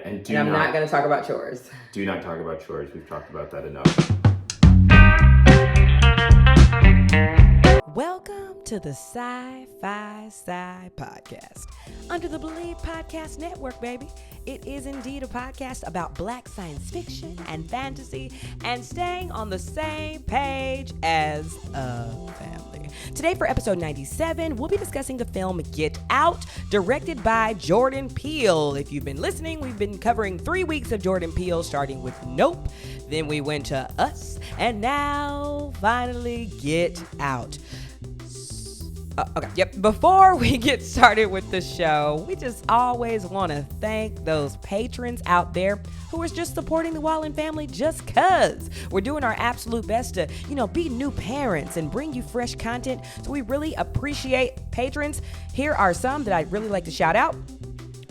And I'm not going to talk about chores. Do not talk about chores. We've talked about that enough. Welcome to the Sci-fi podcast. Under the Believe Podcast Network, baby. It is indeed a podcast about Black science fiction and fantasy and staying on the same page as a family. Today for episode 97, we'll be discussing the film Get Out, directed by Jordan Peele. If you've been listening, we've been covering 3 weeks of Jordan Peele, starting with Nope, then we went to Us, and now finally Get Out. Before we get started with the show, we just always want to thank those patrons out there who are just supporting the Wallen family just cuz. We're doing our absolute best to, be new parents and bring you fresh content. So we really appreciate patrons. Here are some that I'd really like to shout out.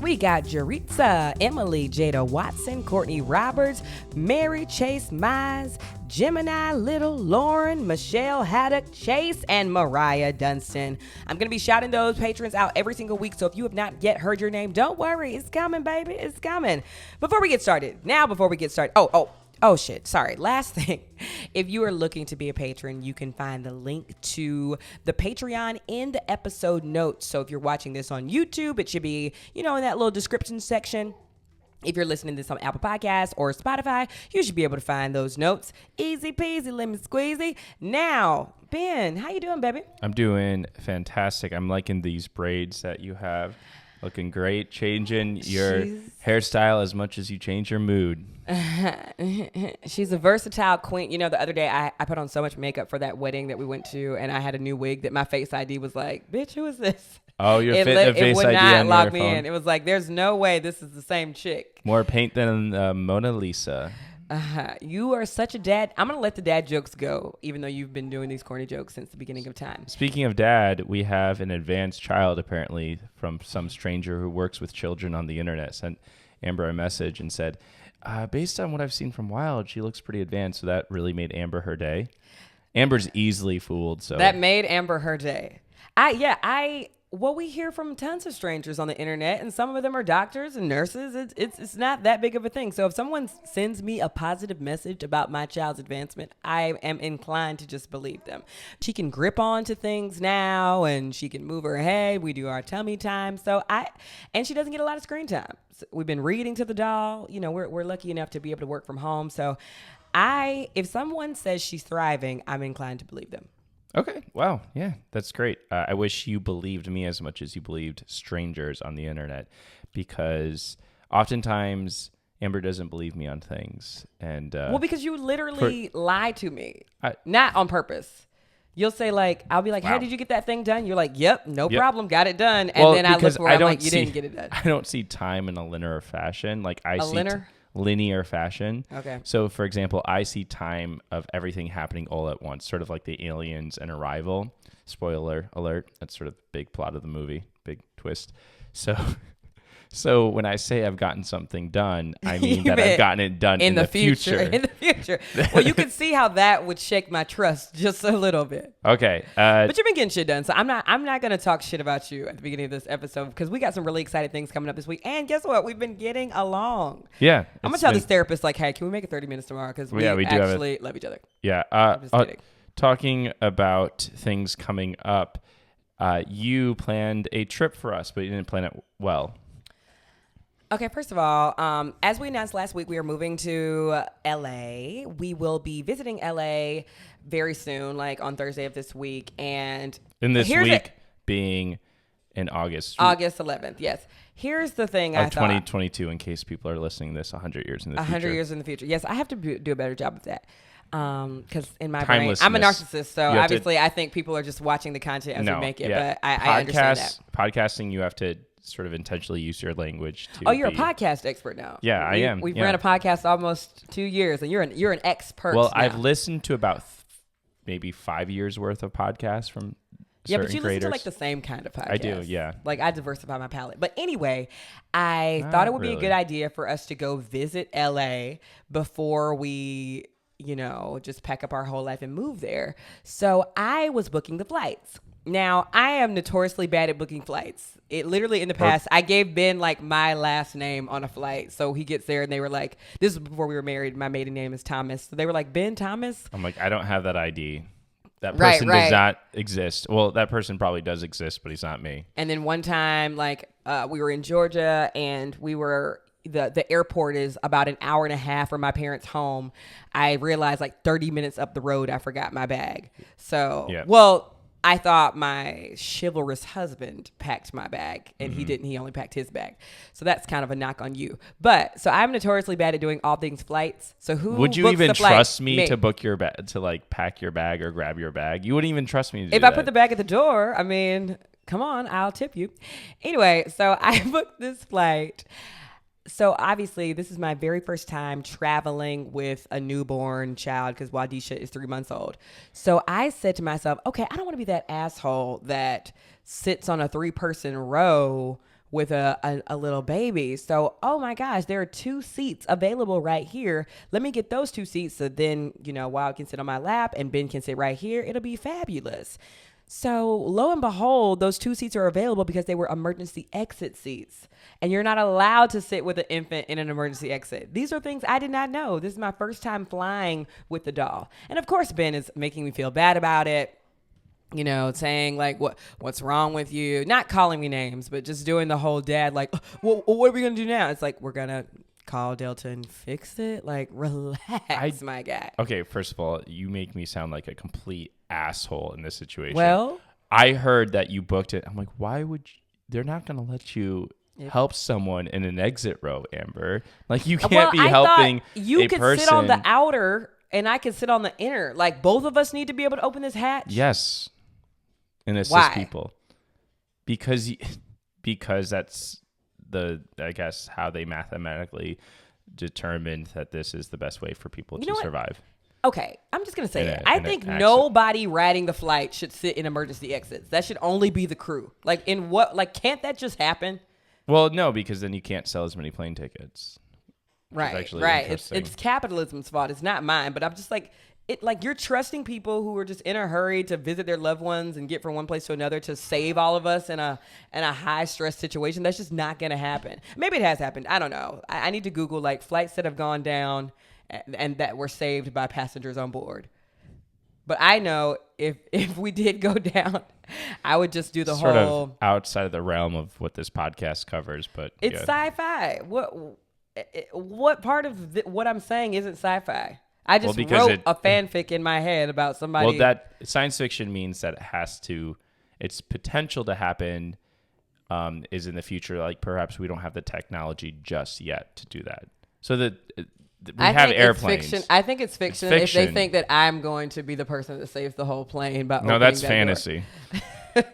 We got Jaritza, Emily, Jada Watson, Courtney Roberts, Mary Chase Mize, Gemini Little, Lauren, Michelle Haddock, Chase, and Mariah Dunstan. I'm going to be shouting those patrons out every single week, so if you have not yet heard your name, don't worry. It's coming, baby. It's coming. Before we get started, sorry. Last thing. If you are looking to be a patron, you can find the link to the Patreon in the episode notes. So if you're watching this on YouTube, it should be, in that little description section. If you're listening to this on Apple Podcasts or Spotify, you should be able to find those notes. Easy peasy, lemon squeezy. Now, Ben, how you doing, baby? I'm doing fantastic. I'm liking these braids that you have. Looking great. Changing your hairstyle as much as you change your mood. She's a versatile queen. The other day I put on so much makeup for that wedding that we went to, and I had a new wig that my Face ID was like, bitch, who is this? Oh, your Face ID it would not on log your me phone. in. It was like, there's no way this is the same chick. More paint than Mona Lisa. You are such a dad. I'm going to let the dad jokes go, even though you've been doing these corny jokes since the beginning of time. Speaking of dad, we have an advanced child, apparently, from some stranger who works with children on the internet, sent Amber a message and said, based on what I've seen from Wild, she looks pretty advanced. So that really made Amber her day. Amber's easily fooled. So that made Amber her day. We hear from tons of strangers on the internet, and some of them are doctors and nurses. It's not that big of a thing. So if someone sends me a positive message about my child's advancement, I am inclined to just believe them. She can grip onto things now, and she can move her head. We do our tummy time. And she doesn't get a lot of screen time. So we've been reading to the doll. We're lucky enough to be able to work from home. So if someone says she's thriving, I'm inclined to believe them. Okay. Wow. Yeah, that's great. I wish you believed me as much as you believed strangers on the internet, because oftentimes Amber doesn't believe me on things. And because you literally lie to me, not on purpose. You'll say I'll be like, wow. Hey, did you get that thing done? You're like, yep, no problem, got it done. And then I look where I'm like, you didn't get it done. I don't see time in a linear fashion. Linear fashion. Okay. So, for example, I see time of everything happening all at once, sort of like the Aliens and Arrival. Spoiler alert. That's sort of the big plot of the movie, big twist. So when I say I've gotten something done, I mean that I've gotten it done in the future. In the future. Well, you can see how that would shake my trust just a little bit. Okay. But you've been getting shit done, so I'm not going to talk shit about you at the beginning of this episode, because we got some really exciting things coming up this week. And guess what? We've been getting along. Yeah. I'm going to tell this therapist, hey, can we make it 30 minutes tomorrow? Because we actually love each other. Yeah. I'm just kidding. Talking about things coming up, you planned a trip for us, but you didn't plan it well. Okay, first of all, as we announced last week, we are moving to LA. We will be visiting LA very soon, on Thursday of this week. And in this week being in August 11th, yes. Here's the thing I thought. 2022, in case people are listening to this 100 years in the future. 100 years in the future. Yes, I have to do a better job of that. Because in my brain, I'm a narcissist, so obviously I think people are just watching the content as we make it, but I understand that. Podcasting, you have to sort of intentionally use your language to you're a podcast expert now. Yeah, I am. We've ran a podcast almost 2 years, and you're an expert. Well, now. I've listened to about maybe 5 years worth of podcasts from certain but you creators. listen to the same kind of podcast. I do, yeah. I diversify my palette. But anyway, I thought it would be a good idea for us to go visit LA before we, just pack up our whole life and move there. So I was booking the flights. Now, I am notoriously bad at booking flights. It literally in the past, I gave Ben like my last name on a flight. So he gets there and they were like, this is before we were married. My maiden name is Thomas. So they were like, Ben Thomas. I'm like, I don't have that ID. That person does not exist. Well, that person probably does exist, but he's not me. And then one time, like we were in Georgia and we were... The airport is about an hour and a half from my parents' home. I realized like 30 minutes up the road, I forgot my bag. So, well, I thought my chivalrous husband packed my bag and he didn't. He only packed his bag. So that's kind of a knock on you. But so I'm notoriously bad at doing all things flights. So who would you books even the flight? trust me to book your bag, to like pack your bag or grab your bag? You wouldn't even trust me to do if that. I put the bag at the door, I mean, come on, I'll tip you. Anyway, so I booked this flight. So obviously, this is my very first time traveling with a newborn child because Wadisha is 3 months old. So I said to myself, okay, I don't want to be that asshole that sits on a 3-person row with a little baby. So, oh my gosh, there are 2 seats available right here. Let me get those 2 seats so then, Wild can sit on my lap and Ben can sit right here. It'll be fabulous. So lo and behold, those 2 seats are available because they were emergency exit seats. And you're not allowed to sit with an infant in an emergency exit. These are things I did not know. This is my first time flying with the doll. And of course, Ben is making me feel bad about it. Saying like, what's wrong with you? Not calling me names, but just doing the whole dad, like, well, what are we going to do now? It's like, we're going to call Delta and fix it. Like, relax, my guy. Okay, first of all, you make me sound like a complete asshole in this situation. Well, I heard that you booked it. I'm like, why would you? They're not going to let you help someone in an exit row, Amber. Like, you can't be helping you a could person. sit on the outer and I could sit on the inner. Like, both of us need to be able to open this hatch. Yes. And assist Why? people. Because that's I guess, how they mathematically determined that this is the best way for people to survive. Okay, I'm just going to say it. I think nobody riding the flight should sit in emergency exits. That should only be the crew. Like, can't that just happen? Well, no, because then you can't sell as many plane tickets. Right. It's capitalism's fault. It's not mine. But I'm just like, you're trusting people who are just in a hurry to visit their loved ones and get from one place to another to save all of us in a high stress situation. That's just not going to happen. Maybe it has happened. I don't know. I need to Google like flights that have gone down and that were saved by passengers on board. But I know if we did go down, I would just do the sort whole of outside of the realm of what this podcast covers. But it's sci-fi. What part of what I'm saying isn't sci-fi? I just wrote a fanfic in my head about somebody. Well, that science fiction means that its potential to happen is in the future. Like, perhaps we don't have the technology just yet to do that. So that we have airplanes. I think it's fiction if they think that I'm going to be the person that saves the whole plane. No, that's fantasy. Is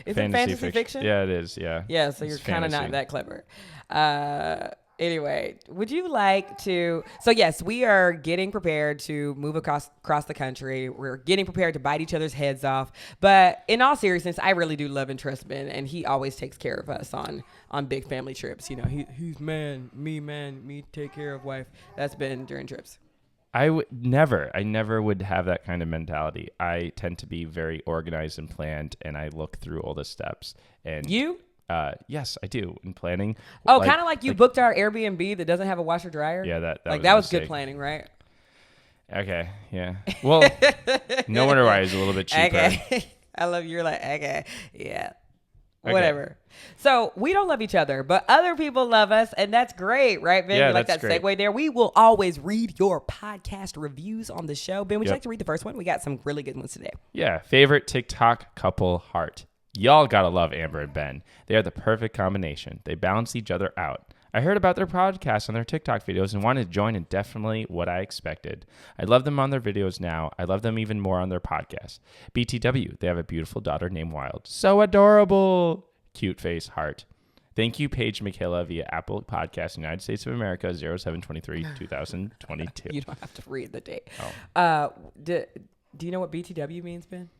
it fantasy fiction? Yeah, it is. Yeah. Yeah, so you're kind of not that clever. Anyway, would you like to... So, yes, we are getting prepared to move across the country. We're getting prepared to bite each other's heads off. But in all seriousness, I really do love and trust Ben, and he always takes care of us on big family trips. He's me take care of wife. That's Ben during trips. I never would have that kind of mentality. I tend to be very organized and planned, and I look through all the steps. And you? Yes, I do in planning. Oh, kind of like you booked our Airbnb that doesn't have a washer dryer. Yeah, that was good planning, right? Okay, yeah. Well, no wonder why it's a little bit cheaper. Okay. I love you're like, okay, yeah. Okay. Whatever. So we don't love each other, but other people love us, and that's great, right, Ben? Yeah, you like that great. segue there? We will always read your podcast reviews on the show. Ben, would you like to read the first one? We got some really good ones today. Yeah. Favorite TikTok couple heart. Y'all gotta love Amber and Ben. They are the perfect combination. They balance each other out. I heard about their podcast and their TikTok videos and wanted to join, and definitely what I expected. I love them on their videos now. I love them even more on their podcast. BTW, they have a beautiful daughter named Wild. So adorable. Cute face, heart. Thank you, Paige Michaela, via Apple Podcasts, United States of America, 0723 2022. You don't have to read the date. Oh. Do you know what BTW means, Ben?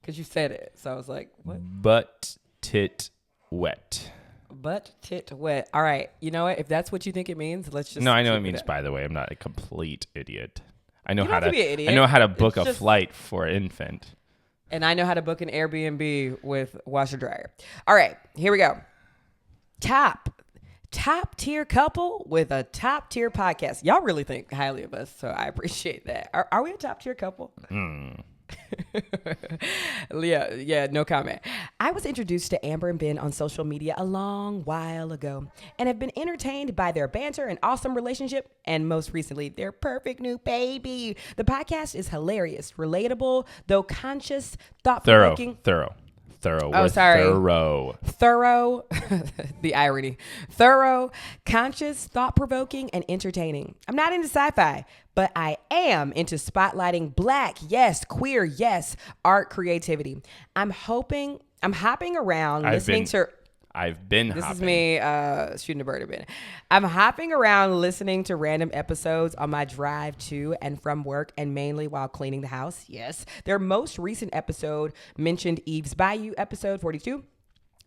Because you said it. So I was like, what? Butt tit wet. Butt tit wet. All right. You know what? If that's what you think it means, let's just... No, I know it means, by the way. I'm not a complete idiot. I know you don't have to be an idiot. I know how to book a flight for an infant. And I know how to book an Airbnb with washer dryer. All right, here we go. Top tier couple with a top tier podcast. Y'all really think highly of us, so I appreciate that. Are we a top tier couple? Yeah, no comment. I was introduced to Amber and Ben on social media a long while ago and have been entertained by their banter and awesome relationship, and most recently, their perfect new baby. The podcast is hilarious, relatable, though conscious, thought-provoking. Thorough. Oh, sorry. Thorough. The irony. Thorough, conscious, thought-provoking, and entertaining. I'm not into sci-fi, but I am into spotlighting Black, yes, queer, yes, art creativity. I'm hopping around listening to... This is me shooting a bird a bit. I'm hopping around listening to random episodes on my drive to and from work, and mainly while cleaning the house. Yes. Their most recent episode mentioned Eve's Bayou, episode 42.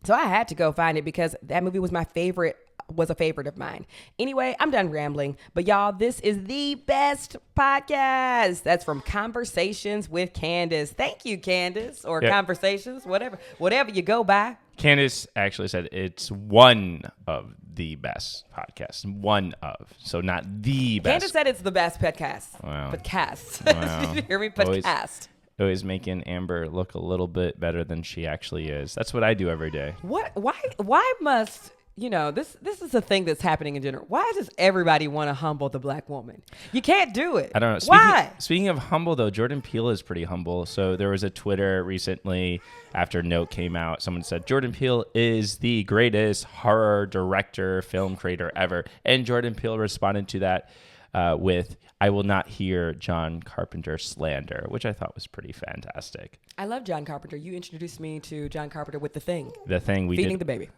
So I had to go find it because that movie was a favorite of mine. Anyway, I'm done rambling. But y'all, this is the best podcast. That's from Conversations with Candace. Thank you, Candace, or Conversations, whatever you go by. Candace actually said it's one of the best podcasts. One of. So not the best. Candace said it's the best podcast. Wow. Podcast. Wow. Did you hear me? Podcast. Always making Amber look a little bit better than she actually is. That's what I do every day. What? Why must... this is a thing that's happening in general. Why does everybody want to humble the Black woman? You can't do it. I don't know. Why? Speaking of humble, though, Jordan Peele is pretty humble. So there was a Twitter recently after Note came out. Someone said, Jordan Peele is the greatest horror director, film creator ever. And Jordan Peele responded to that with, I will not hear John Carpenter slander, which I thought was pretty fantastic. I love John Carpenter. You introduced me to John Carpenter with The Thing. The Thing. Feeding the baby.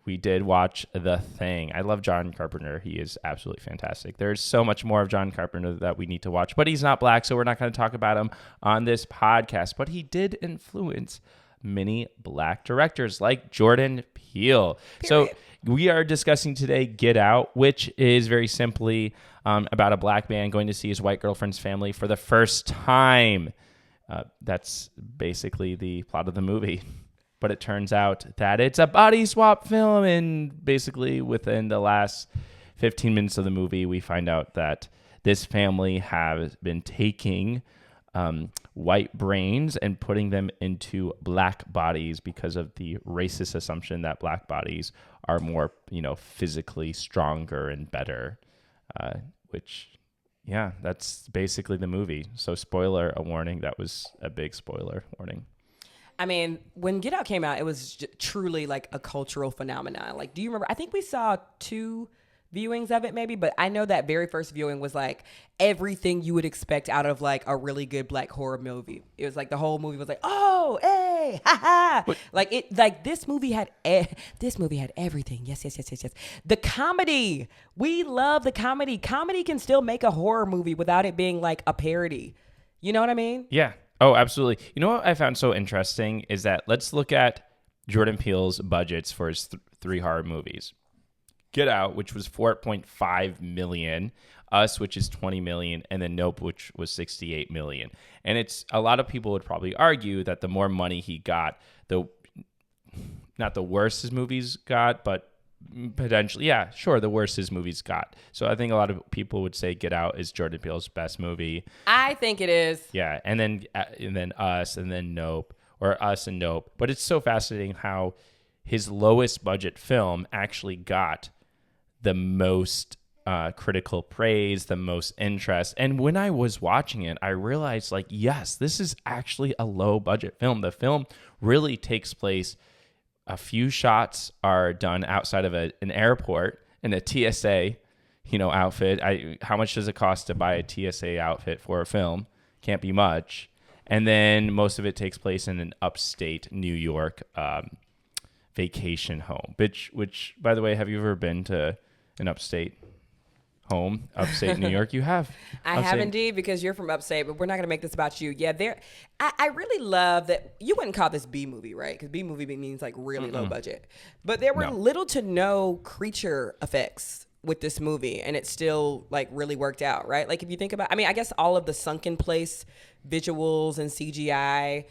We did watch The Thing. I love John Carpenter. He is absolutely fantastic. There's so much more of John Carpenter that we need to watch, but he's not Black, so we're not going to talk about him on this podcast. But he did influence many Black directors like Jordan Peele. Period. So we are discussing today Get Out, which is very simply about a Black man going to see his white girlfriend's family for the first time. That's basically the plot of the movie. But it turns out that it's a body swap film, and basically within the last 15 minutes of the movie, we find out that this family has been taking white brains and putting them into Black bodies because of the racist assumption that Black bodies are more, physically stronger and better, that's basically the movie. So spoiler, a warning. That was a big spoiler warning. I mean, when Get Out came out, it was truly like a cultural phenomenon. Like, do you remember? I think we saw 2 viewings of it maybe, but I know that very first viewing was like everything you would expect out of like a really good Black horror movie. It was like the whole movie was like, oh, hey, ha ha. This movie had everything. Yes. The comedy. We love the comedy. Comedy can still make a horror movie without it being like a parody. You know what I mean? Yeah. Oh, absolutely. You know what I found so interesting is that let's look at Jordan Peele's budgets for his 3 horror movies. Get Out, which was $4.5 million, Us, which is $20 million, and then Nope, which was $68 million. And it's a lot of people would probably argue that the more money he got, not the worse his movies got, but potentially, the worse his movies got. So I think a lot of people would say Get Out is Jordan Peele's best movie. I think it is. Yeah, and then Us, and then Nope, or Us and Nope. But it's so fascinating how his lowest budget film actually got the most critical praise, the most interest. And when I was watching it, I realized, yes, this is actually a low budget film. The film really takes place, a few shots are done outside of an airport in a TSA, outfit. How much does it cost to buy a TSA outfit for a film? Can't be much. And then most of it takes place in an upstate New York vacation home, which, by the way, have you ever been to an upstate home, upstate New York? You have. I have indeed, because you're from upstate, but we're not going to make this about you. Yeah, I really love that. You wouldn't call this B movie, right? Because B movie means like really low budget. But there were little to no creature effects with this movie, and it still like really worked out, right? Like if you think about, I guess all of the sunken place visuals and CGI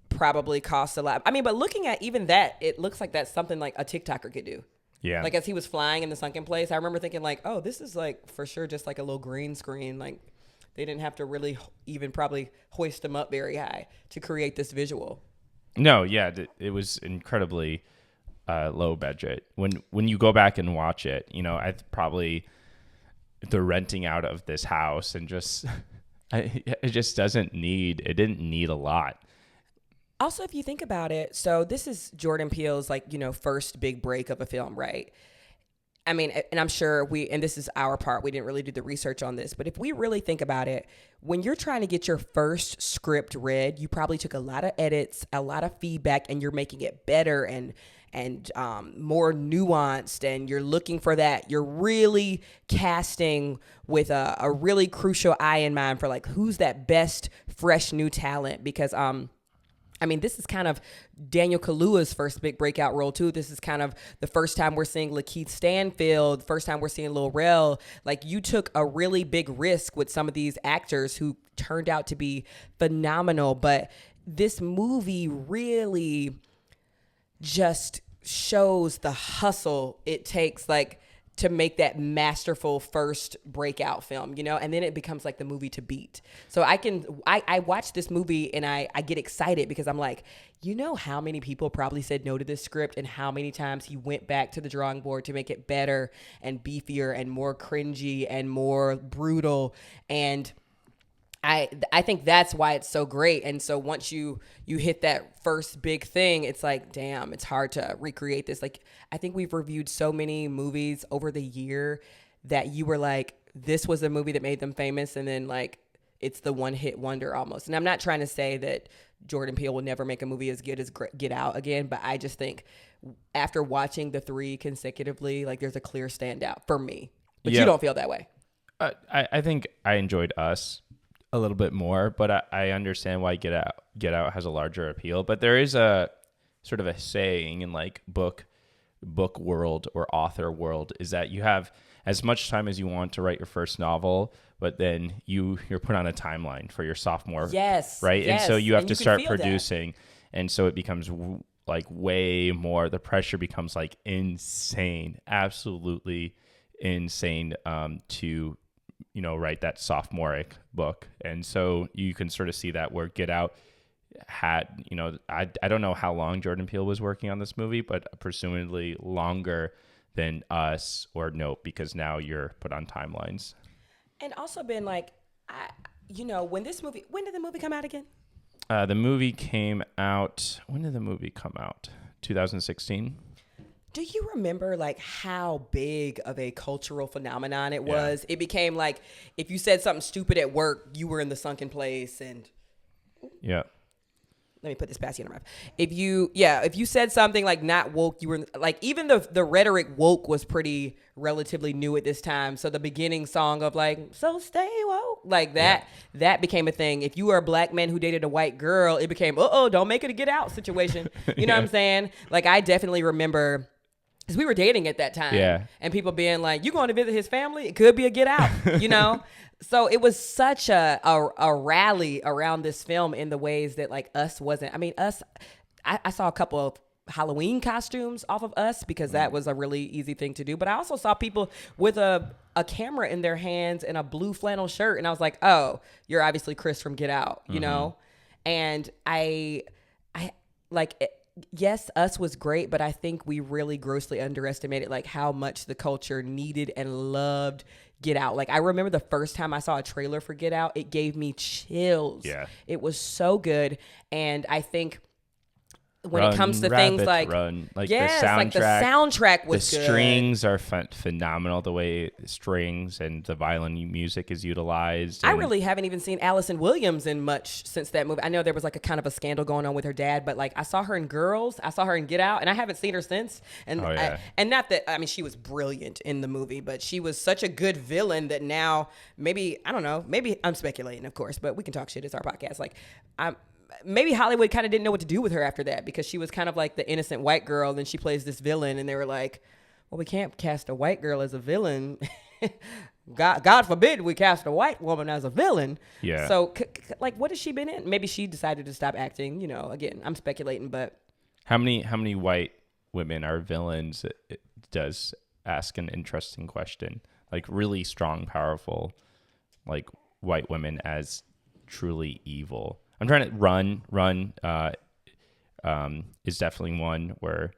probably costs a lot. I mean, but looking at even that, it looks like that's something like a TikToker could do. Yeah. Like as he was flying in the sunken place, I remember thinking like, oh, this is like for sure just like a little green screen. Like they didn't have to really even probably hoist him up very high to create this visual. No, yeah, it was incredibly low budget. When you go back and watch it, you know, I probably the renting out of this house and just it just didn't need a lot. Also, if you think about it, so this is Jordan Peele's like, you know, first big break of a film, right? I mean, and I'm sure and this is our part, we didn't really do the research on this, but if we really think about it, when you're trying to get your first script read, you probably took a lot of edits, a lot of feedback, and you're making it better and more nuanced, and you're looking for that. You're really casting with a really crucial eye in mind for like, who's that best, fresh, new talent? Because, I mean, this is kind of Daniel Kaluuya's first big breakout role, too. This is kind of the first time we're seeing Lakeith Stanfield, first time we're seeing Lil Rel. Like, you took a really big risk with some of these actors who turned out to be phenomenal. But this movie really just shows the hustle it takes, like, to make that masterful first breakout film, you know, and then it becomes like the movie to beat. So I watch this movie and I get excited because I'm like, you know how many people probably said no to this script and how many times he went back to the drawing board to make it better and beefier and more cringy and more brutal. And I think that's why it's so great. And so once you hit that first big thing, it's like, damn, it's hard to recreate this. Like, I think we've reviewed so many movies over the year that you were like, this was a movie that made them famous. And then like, it's the one hit wonder almost. And I'm not trying to say that Jordan Peele will never make a movie as good as Get Out again, but I just think after watching the three consecutively, like there's a clear standout for me. But you don't feel that way. I think I enjoyed Us a little bit more, but I understand why Get Out has a larger appeal. But there is a sort of a saying in like book world or author world is that you have as much time as you want to write your first novel, but then you're put on a timeline for your sophomore. Yes. Right. Yes. And so you have to start feel producing. That. And so it becomes like way more, the pressure becomes like insane, absolutely insane to, you know, write that sophomoric book. And so you can sort of see that where Get Out had, you know, I don't know how long Jordan Peele was working on this movie, but presumably longer than Us or Nope, because now you're put on timelines. And also been like, when did the movie come out again? The movie came out, when did the movie come out? 2016? Do you remember like how big of a cultural phenomenon it was? Yeah. It became like if you said something stupid at work, you were in the sunken place. And yeah, let me put this past you in my mouth. If you said something like not woke, you were like, even the rhetoric woke was pretty relatively new at this time. So the beginning song of like, so stay woke, like that became a thing. If you were a black man who dated a white girl, it became, don't make it a Get Out situation. You know what I'm saying? Like I definitely remember, because we were dating at that time. Yeah. And people being like, you going to visit his family? It could be a Get Out, you know? So it was such a rally around this film in the ways that like Us wasn't. I mean, Us, I saw a couple of Halloween costumes off of Us because that was a really easy thing to do. But I also saw people with a camera in their hands and a blue flannel shirt. And I was like, oh, you're obviously Chris from Get Out, you know? And I like it. Yes, Us was great, but I think we really grossly underestimated like how much the culture needed and loved Get Out. Like I remember the first time I saw a trailer for Get Out, it gave me chills. Yeah. It was so good. And I think when it comes to things like the soundtrack, like the soundtrack was the good. Strings are phenomenal. The way strings and the violin music is utilized. I really haven't even seen Allison Williams in much since that movie. I know there was like a kind of a scandal going on with her dad, but like I saw her in Girls, I saw her in Get Out, and I haven't seen her since. And and not that, I mean, she was brilliant in the movie, but she was such a good villain that now maybe, I don't know, maybe I'm speculating, of course, but we can talk shit. It's our podcast. Like maybe Hollywood kind of didn't know what to do with her after that because she was kind of like the innocent white girl. Then she plays this villain and they were like, well, we can't cast a white girl as a villain. God forbid we cast a white woman as a villain. Yeah. So, like, what has she been in? Maybe she decided to stop acting. You know, again, I'm speculating, but How many white women are villains? It does ask an interesting question. Like really strong, powerful, like white women as truly evil. I'm trying to Run is definitely one where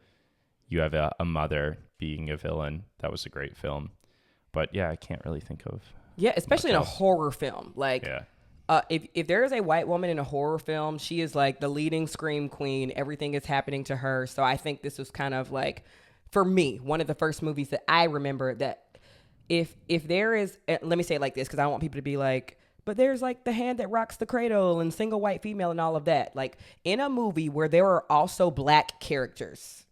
you have a mother being a villain. That was a great film. But yeah, I can't really think of. yeah, especially in a else. horror film. Like, Yeah. if there is a white woman in a horror film, she is like the leading scream queen. Everything is happening to her. So I think this was kind of like, for me, one of the first movies that I remember that if there is, let me say it like this, because I don't want people to be like, but there's like the hand that rocks the cradle and single white female and all of that. Like in a movie where there are also black characters,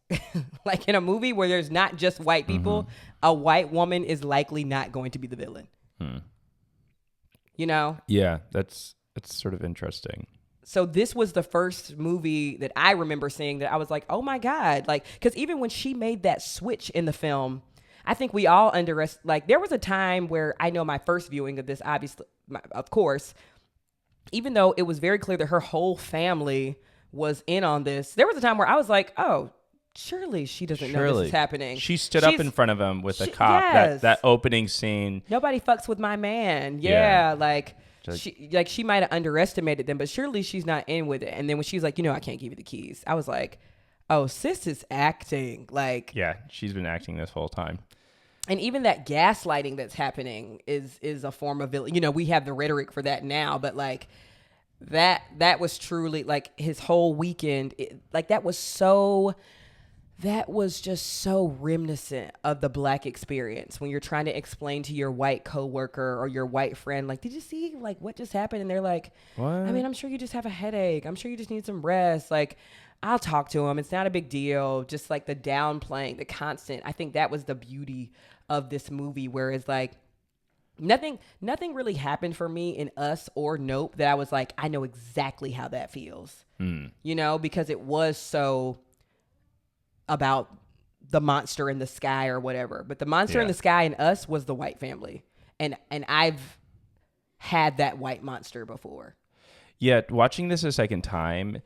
like in a movie where there's not just white people, a white woman is likely not going to be the villain. You know? Yeah, that's sort of interesting. So this was the first movie that I remember seeing that I was like, oh my God. Like, because even when she made that switch in the film, I think we all underestimate, like there was a time where I know my first viewing of this, obviously, of course, even though it was very clear that her whole family was in on this, there was a time where I was like, oh, surely she doesn't know this is happening. She stood up in front of him with a cop. Yes. That opening scene. Nobody fucks with my man. Yeah. Yeah, like she might have underestimated them, but surely she's not in with it. And then when she was like, I can't give you the keys, I was like, oh, sis is acting. Like, Yeah, she's been acting this whole time. and even that gaslighting that's happening is a form of villain. We have the rhetoric for that now, but like that was truly like his whole weekend. That was just so reminiscent of the black experience when you're trying to explain to your white coworker or your white friend, like, did you see like what just happened? And they're like, What? I mean, I'm sure you just have a headache. I'm sure you just need some rest. Like, I'll talk to him. It's not a big deal. Just like the downplaying, the constant. I think that was the beauty of this movie, whereas like nothing really happened for me in Us or Nope that I was like, I know exactly how that feels, because it was so about the monster in the sky or whatever. But the monster in the sky in Us was the white family. And I've had that white monster before. Yeah, watching this a second time,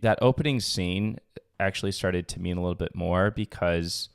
that opening scene actually started to mean a little bit more because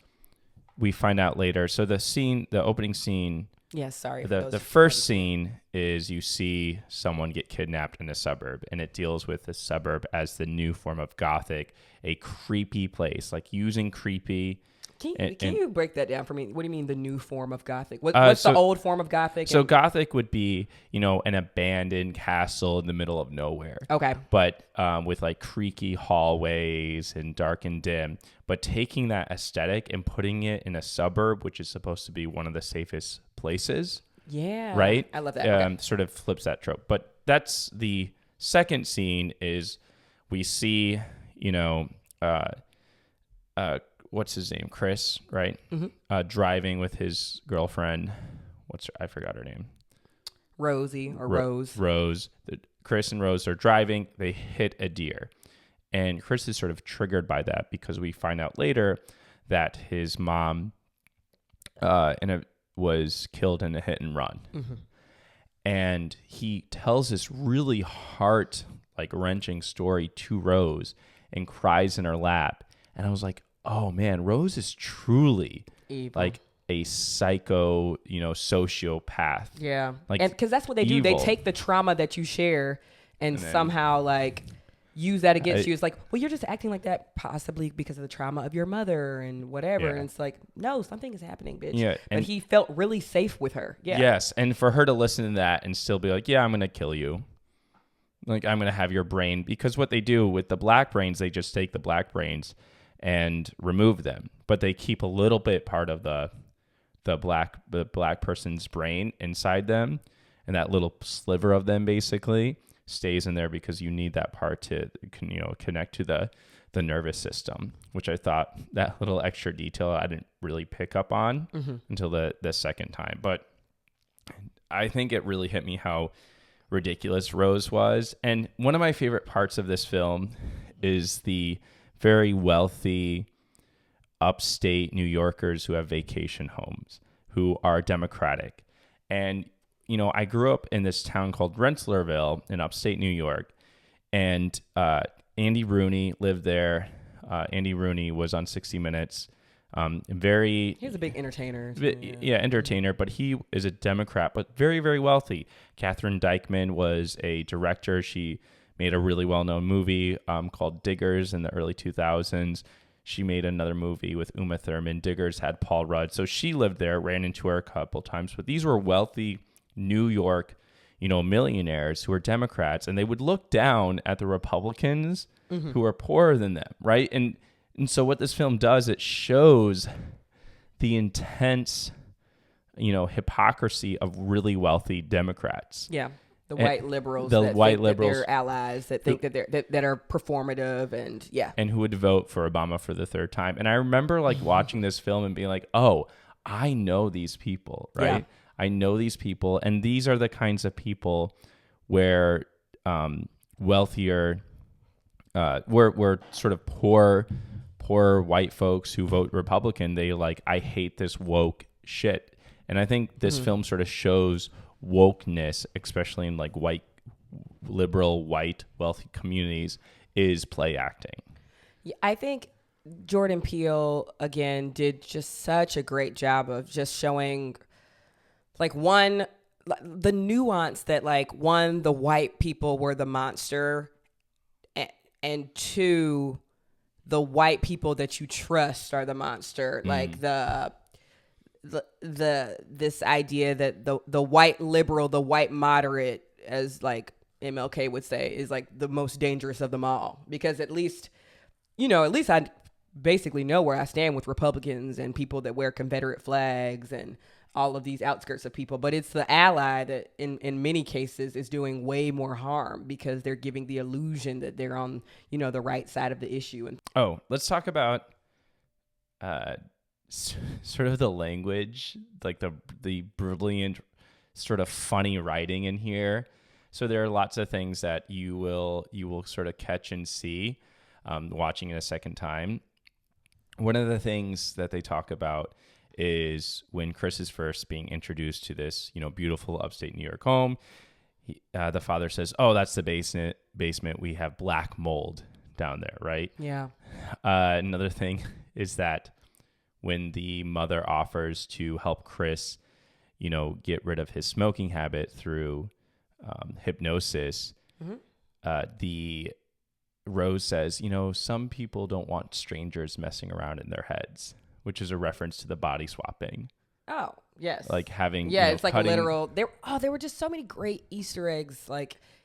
we find out later. So the opening scene, Yes, sorry. the first scene is you see someone get kidnapped in a suburb, and it deals with the suburb as the new form of Gothic, a creepy place, like using creepy. Can you break that down for me? What do you mean the new form of Gothic? What's the old form of Gothic? So Gothic would be, an abandoned castle in the middle of nowhere. Okay. But with like creaky hallways and dark and dim. But taking that aesthetic and putting it in a suburb, which is supposed to be one of the safest places. Yeah. Right? I love that. Okay. Sort of flips that trope. But that's the second scene is we see, what's his name? Chris, right? Mm-hmm. Driving with his girlfriend. I forgot her name. Rosie or Rose. Rose. Chris and Rose are driving. They hit a deer. And Chris is sort of triggered by that because we find out later that his mom was killed in a hit and run. Mm-hmm. And he tells this really wrenching story to Rose and cries in her lap. And I was like, oh man, Rose is truly evil. Like a psycho, sociopath. Yeah. Like, and because that's what they do. evil. They take the trauma that you share and somehow like use that against you. It's like, well, you're just acting like that possibly because of the trauma of your mother and whatever. Yeah. And it's like, no, something is happening, bitch. Yeah, but he felt really safe with her. Yeah. Yes. And for her to listen to that and still be like, yeah, I'm going to kill you. Like, I'm going to have your brain. Because what they do with the black brains, they just take the black brains and remove them. But they keep a little bit part of the black person's brain inside them. And that little sliver of them basically stays in there because you need that part to connect to the nervous system, which I thought that little extra detail I didn't really pick up on until the second time. But I think it really hit me how ridiculous Rose was. And one of my favorite parts of this film is the very wealthy upstate New Yorkers who have vacation homes, who are Democratic. And, I grew up in this town called Rensselaerville in upstate New York. And Andy Rooney lived there. Andy Rooney was on 60 Minutes. He's a big entertainer. Entertainer, but he is a Democrat, but very, very wealthy. Catherine Dykman was a director. She made a really well-known movie called Diggers in the early 2000s. She made another movie with Uma Thurman. Diggers had Paul Rudd. So she lived there, ran into her a couple times. But these were wealthy New York, millionaires who were Democrats, and they would look down at the Republicans who are poorer than them, right? And so what this film does, it shows the intense, hypocrisy of really wealthy Democrats. Yeah. The white liberals, that they're allies, that think that are performative, and who would vote for Obama for the third time. And I remember watching this film and being like, oh, I know these people, right? Yeah. I know these people, and these are the kinds of people where wealthier, where sort of poor white folks who vote Republican, they I hate this woke shit. And I think this film sort of shows wokeness, especially in white, liberal, white, wealthy communities, is play acting. Yeah, I think Jordan Peele, again, did just such a great job of just showing, the nuance that, one, the white people were the monster, and two, the white people that you trust are the monster. This idea that the white liberal, the white moderate, as MLK would say, is the most dangerous of them all, because at least I basically know where I stand with Republicans and people that wear Confederate flags and all of these outskirts of people, but it's the ally that in many cases is doing way more harm, because they're giving the illusion that they're on the right side of the issue. And let's talk about sort of the language, the brilliant sort of funny writing in here. So there are lots of things that you will sort of catch and see watching it a second time. One of the things that they talk about is when Chris is first being introduced to this, beautiful upstate New York home. The father says, "Oh, that's the basement. We have black mold down there, right?" Yeah. Another thing is that when the mother offers to help Chris, get rid of his smoking habit through hypnosis, the Rose says, some people don't want strangers messing around in their heads, which is a reference to the body swapping. Oh, yes. Having, it's cutting... literal. There were just so many great Easter eggs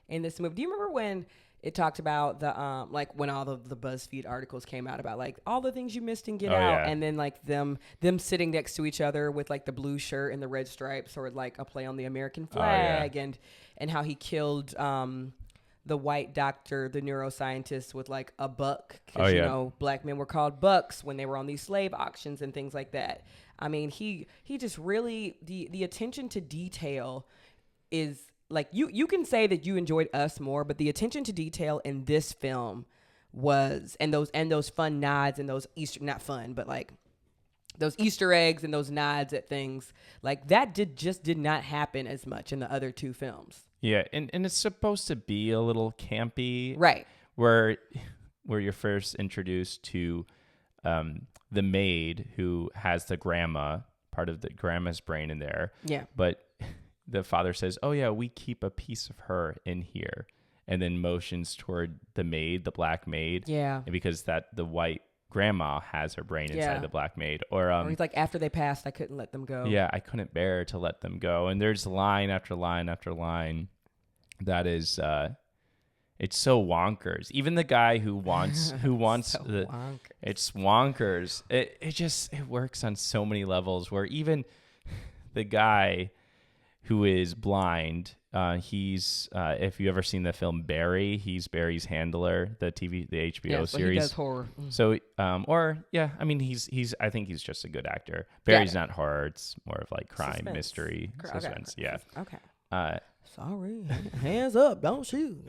in this movie. Do you remember when it talked about the when all of the BuzzFeed articles came out about all the things you missed in Get Out, and then them sitting next to each other with the blue shirt and the red stripes, or a play on the American flag, and how he killed the white doctor, the neuroscientist, with a buck, because black men were called bucks when they were on these slave auctions and things like that. I mean, he just really, the attention to detail is you can say that you enjoyed Us more, but the attention to detail in this film was, and those fun nods and those not fun, but those Easter eggs and those nods at things that did not happen as much in the other two films. Yeah, and it's supposed to be a little campy, right? Where you're first introduced to the maid who has the part of the grandma's brain in there. Yeah, but the father says, "Oh yeah, we keep a piece of her in here," and then motions toward the maid, the black maid. Yeah, because the white grandma has her brain inside the black maid. Or he's after they passed, I couldn't let them go. Yeah, I couldn't bear to let them go. And there's line after line after line that is it's so wonkers. Even the guy who wants so wonkers. It's wonkers. It works on so many levels, where even the guy who is blind, he's if you ever seen the film Barry, he's Barry's handler, the HBO series. He does horror. So he's I think he's just a good actor. Barry's not horror, it's more of crime, suspense. Mystery, suspense. Okay. Yeah. Okay. Sorry, hands up, don't shoot.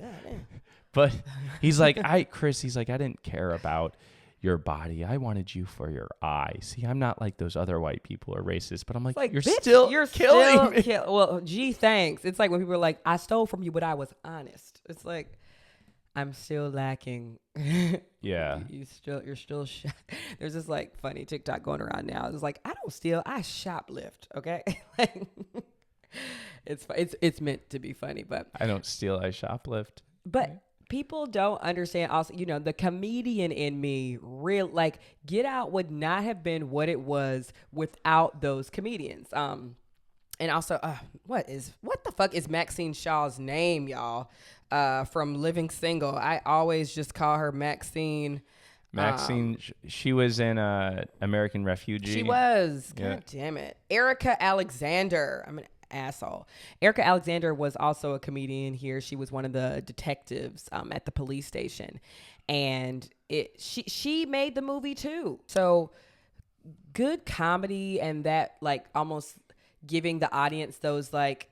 But he's Chris, he's I didn't care about your body. I wanted you for your eye. See, I'm not like those other white people are racist, but I'm like, Like, you're bitch, still killing me. Well, gee, thanks. It's like when people are like, I stole from you, but I was honest. It's like, I'm still lacking. Yeah. You're still. There's this like funny TikTok going around now. It's like, I don't steal, I shoplift. Okay, like, it's meant to be funny, but I don't steal, I shoplift. But people don't understand also, the comedian in me like Get Out would not have been what it was without those comedians. And also, what the fuck is Maxine Shaw's name, y'all? From Living Single. I always just call her Maxine. Maxine, she was in American Refugee. She was. God damn it. Erica Alexander. I'm an asshole. Erica Alexander was also a comedian here. She was one of the detectives at the police station. And she made the movie too. So good comedy, and that like almost giving the audience those like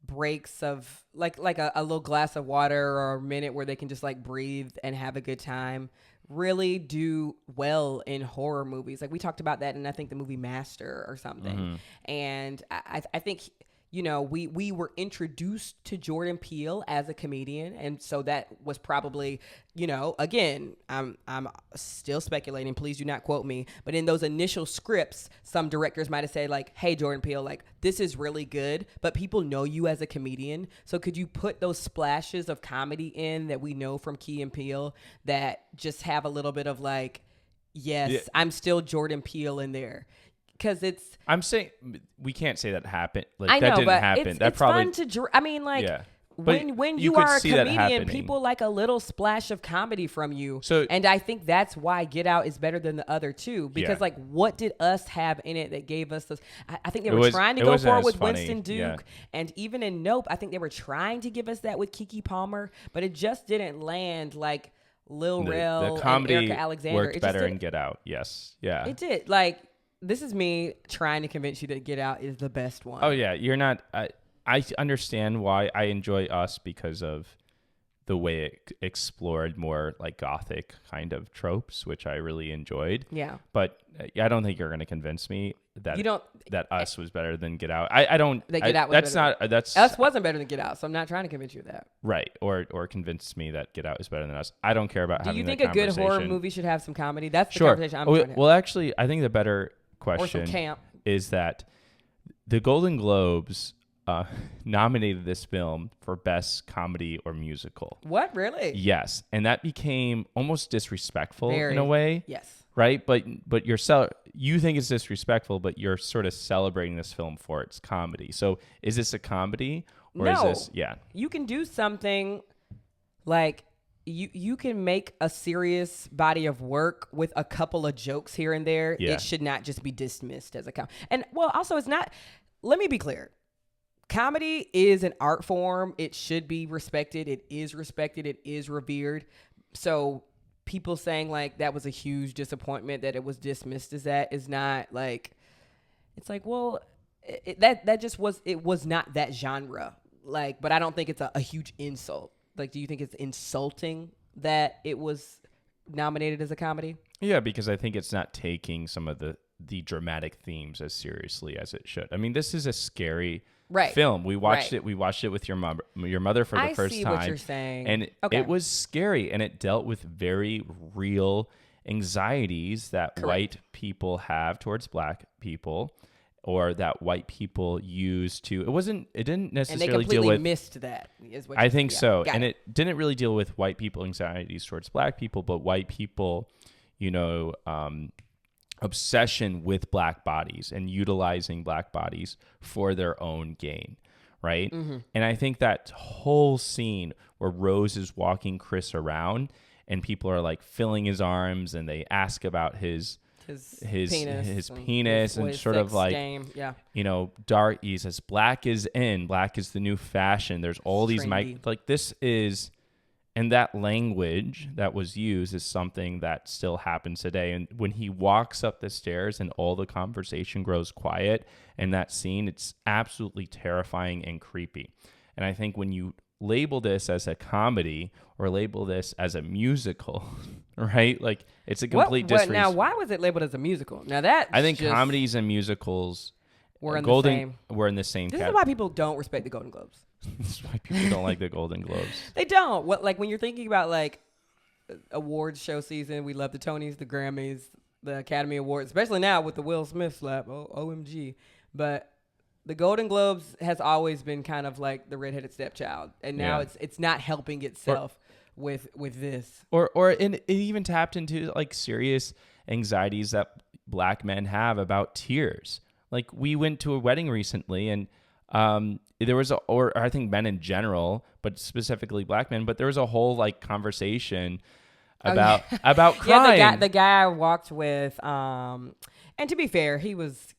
breaks of like a little glass of water or a minute where they can just like breathe and have a good time really do well in horror movies. Like we talked about that in I think the movie Master or something. Mm-hmm. And I think we were introduced to Jordan Peele as a comedian, and so that was probably, again, I'm still speculating, please do not quote me, but in those initial scripts, some directors might have said like, hey, Jordan Peele, like this is really good, but people know you as a comedian, so could you put those splashes of comedy in that we know from Key and Peele that just have a little bit of like, yes, yeah. I'm still Jordan Peele in there. Because I'm saying we can't say that happened. Like I know, that didn't but happen. It's fun to. I mean, like when you are a comedian, people like a little splash of comedy from you. So, and I think that's why Get Out is better than the other two. Because like, what did Us have in it that gave us this? I think they were trying to go forward with Winston Duke, and even in Nope, I think they were trying to give us that with Keke Palmer, but it just didn't land like Lil Rel and Erica Alexander. Worked better in Get Out. Yes, yeah, it did. Like. This is me trying to convince you that Get Out is the best one. Oh, yeah. You're not... I understand why I enjoy Us because of the way it explored more like gothic kind of tropes, which I really enjoyed. Yeah. But I don't think you're going to convince me that that Us was better than Get Out. I don't... That Get Out was better. Us wasn't better than Get Out, so I'm not trying to convince you of that. Right. Or convince me that Get Out is better than Us. I don't care about having that conversation. Do you think a good horror movie should have some comedy? That's the conversation I'm trying to have. Well, actually, I think the better question is that the Golden Globes nominated this film for Best Comedy or Musical. What, really? Yes, and that became almost disrespectful in a way. Yes. Right, but you think it's disrespectful, but you're sort of celebrating this film for its comedy. So is this a comedy or is this? Yeah, you can do something like. You can make a serious body of work with a couple of jokes here and there. Yeah. It should not just be dismissed as a comedy. And well, also it's not, let me be clear. Comedy is an art form. It should be respected. It is respected. It is revered. So people saying like that was a huge disappointment that it was dismissed as that is not like, it's like, well, that just was, it was not that genre. Like, but I don't think it's a huge insult. Like, do you think it's insulting that it was nominated as a comedy? Yeah, because I think it's not taking some of the dramatic themes as seriously as it should. I mean, this is a scary film. We watched it. We watched it with your mother for the first time. I see what you're saying. And it was scary, and it dealt with very real anxieties that white people have towards black people. Or that white people use to, it didn't necessarily deal with. And they completely missed that, is what I think so. And it didn't really deal with white people anxieties towards black people, but white people, obsession with black bodies and utilizing black bodies for their own gain, right? Mm-hmm. And I think that whole scene where Rose is walking Chris around and people are like filling his arms and they ask about his penis and sort of like game. Dark. He says black is in, black is the new fashion. There's all these this is, and that language that was used is something that still happens today. And when he walks up the stairs and all the conversation grows quiet in that scene, it's absolutely terrifying and creepy. And I think when you label this as a comedy or label this as a musical, right? Like it's a complete disrespect. Now, why was it labeled as a musical? Now that I think comedies and musicals were in the same This category. is why people don't respect the Golden Globes. This is why people don't like the Golden Globes. They don't. Like when you're thinking about like awards show season, we love the Tonys, the Grammys, the Academy Awards, especially now with the Will Smith slap. OMG. But the Golden Globes has always been kind of like the redheaded stepchild, and now it's not helping itself with this. It even tapped into like serious anxieties that Black men have about tears. Like we went to a wedding recently, and there was or I think men in general, but specifically Black men. But there was a whole like conversation about crying. Yeah, the guy I walked with, and to be fair, he was,